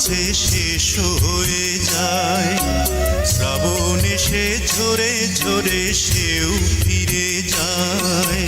মাঝে শেষ হয়ে যায়। শ্রাবণ এসে ঝরে ঝরে সেও ফিরে যায়।